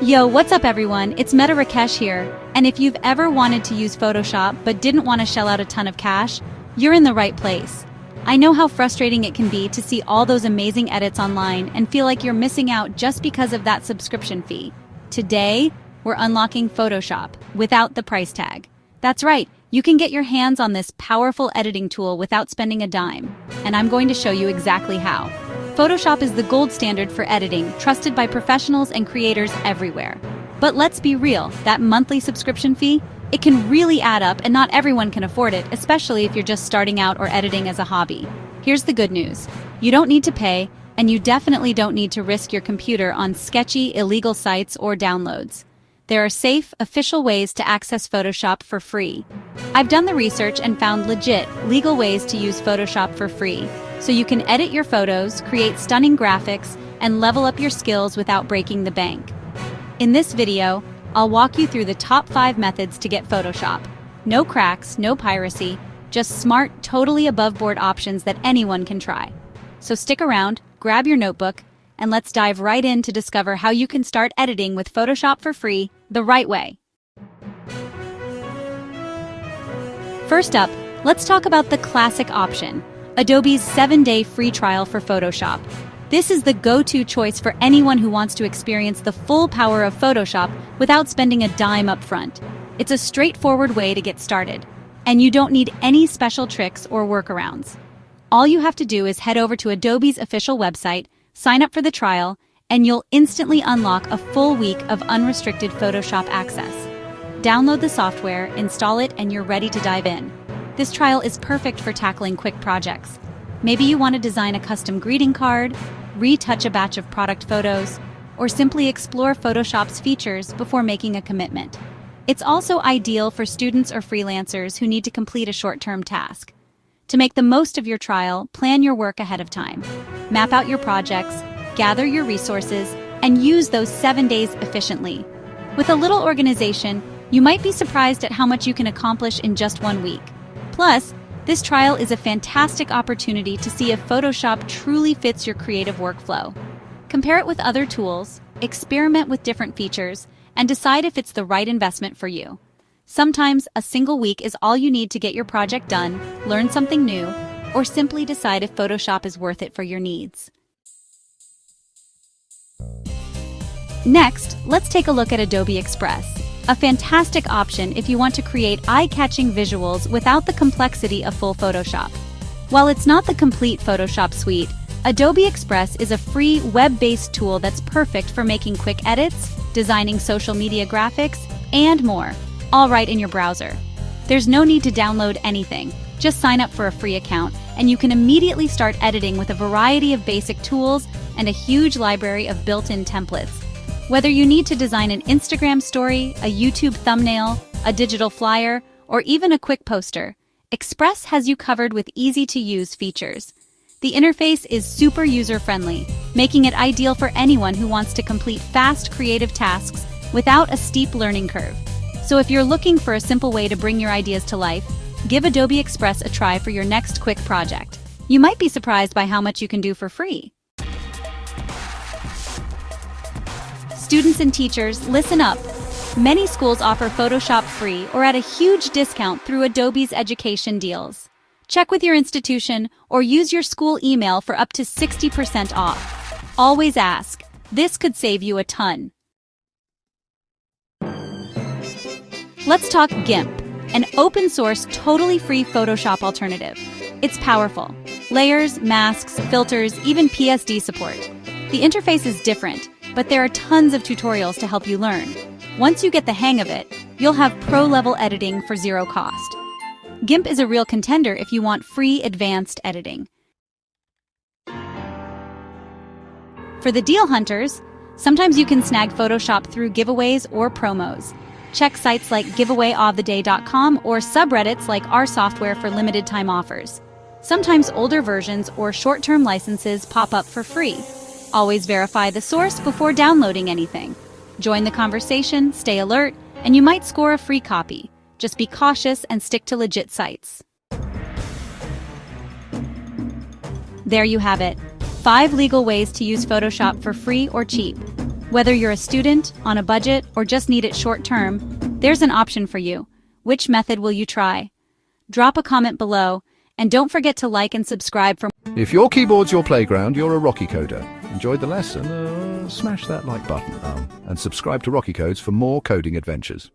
Yo, what's up everyone? It's Meta Rakesh here, and if you've ever wanted to use Photoshop but didn't want to shell out a ton of cash, you're in the right place. I know how frustrating it can be to see all those amazing edits online and feel like you're missing out just because of that subscription fee. Today, we're unlocking Photoshop without the price tag. That's right, you can get your hands on this powerful editing tool without spending a dime, and I'm going to show you exactly how. Photoshop is the gold standard for editing, trusted by professionals and creators everywhere. But let's be real, that monthly subscription fee, it can really add up and not everyone can afford it, especially if you're just starting out or editing as a hobby. Here's the good news. You don't need to pay, and you definitely don't need to risk your computer on sketchy, illegal sites or downloads. There are safe, official ways to access Photoshop for free. I've done the research and found legit, legal ways to use Photoshop for free, so you can edit your photos, create stunning graphics, and level up your skills without breaking the bank. In this video, I'll walk you through the top 5 methods to get Photoshop. No cracks, no piracy, just smart, totally above-board options that anyone can try. So stick around, grab your notebook, and let's dive right in to discover how you can start editing with Photoshop for free the right way. First up, let's talk about the classic option, Adobe's 7-day free trial for Photoshop. This is the go-to choice for anyone who wants to experience the full power of Photoshop without spending a dime up front. It's a straightforward way to get started, and you don't need any special tricks or workarounds. All you have to do is head over to Adobe's official website, sign up for the trial, and you'll instantly unlock a full week of unrestricted Photoshop access. Download the software, install it, and you're ready to dive in. This trial is perfect for tackling quick projects. Maybe you want to design a custom greeting card, retouch a batch of product photos, or simply explore Photoshop's features before making a commitment. It's also ideal for students or freelancers who need to complete a short-term task. To make the most of your trial, plan your work ahead of time. Map out your projects, gather your resources, and use those 7 days efficiently. With a little organization, you might be surprised at how much you can accomplish in just 1 week. Plus, this trial is a fantastic opportunity to see if Photoshop truly fits your creative workflow. Compare it with other tools, experiment with different features, and decide if it's the right investment for you. Sometimes a single week is all you need to get your project done, learn something new, or simply decide if Photoshop is worth it for your needs. Next, let's take a look at Adobe Express, a fantastic option if you want to create eye-catching visuals without the complexity of full Photoshop. While it's not the complete Photoshop suite, Adobe Express is a free web-based tool that's perfect for making quick edits, designing social media graphics, and more, all right in your browser. There's no need to download anything. Just sign up for a free account, and you can immediately start editing with a variety of basic tools and a huge library of built-in templates. Whether you need to design an Instagram story, a YouTube thumbnail, a digital flyer, or even a quick poster, Express has you covered with easy-to-use features. The interface is super user-friendly, making it ideal for anyone who wants to complete fast creative tasks without a steep learning curve. So if you're looking for a simple way to bring your ideas to life, give Adobe Express a try for your next quick project. You might be surprised by how much you can do for free. Students and teachers, listen up. Many schools offer Photoshop free or at a huge discount through Adobe's education deals. Check with your institution or use your school email for up to 60% off. Always ask. This could save you a ton. Let's talk GIMP, an open-source, totally free Photoshop alternative. It's powerful. Layers, masks, filters, even PSD support. The interface is different, but there are tons of tutorials to help you learn. Once you get the hang of it, you'll have pro-level editing for zero cost. GIMP is a real contender if you want free advanced editing. For the deal hunters, sometimes you can snag Photoshop through giveaways or promos. Check sites like giveawayoftheday.com or subreddits like Our Software for limited time offers. Sometimes older versions or short-term licenses pop up for free. Always verify the source before downloading anything. Join the conversation, stay alert, and you might score a free copy. Just be cautious and stick to legit sites. There you have it. 5 legal ways to use Photoshop for free or cheap. Whether you're a student, on a budget, or just need it short term, there's an option for you. Which method will you try? Drop a comment below, and don't forget to like and subscribe for more. If your keyboard's your playground, you're a Rocky Coder. Enjoyed the lesson? Smash that like button and subscribe to Rocky Codes for more coding adventures.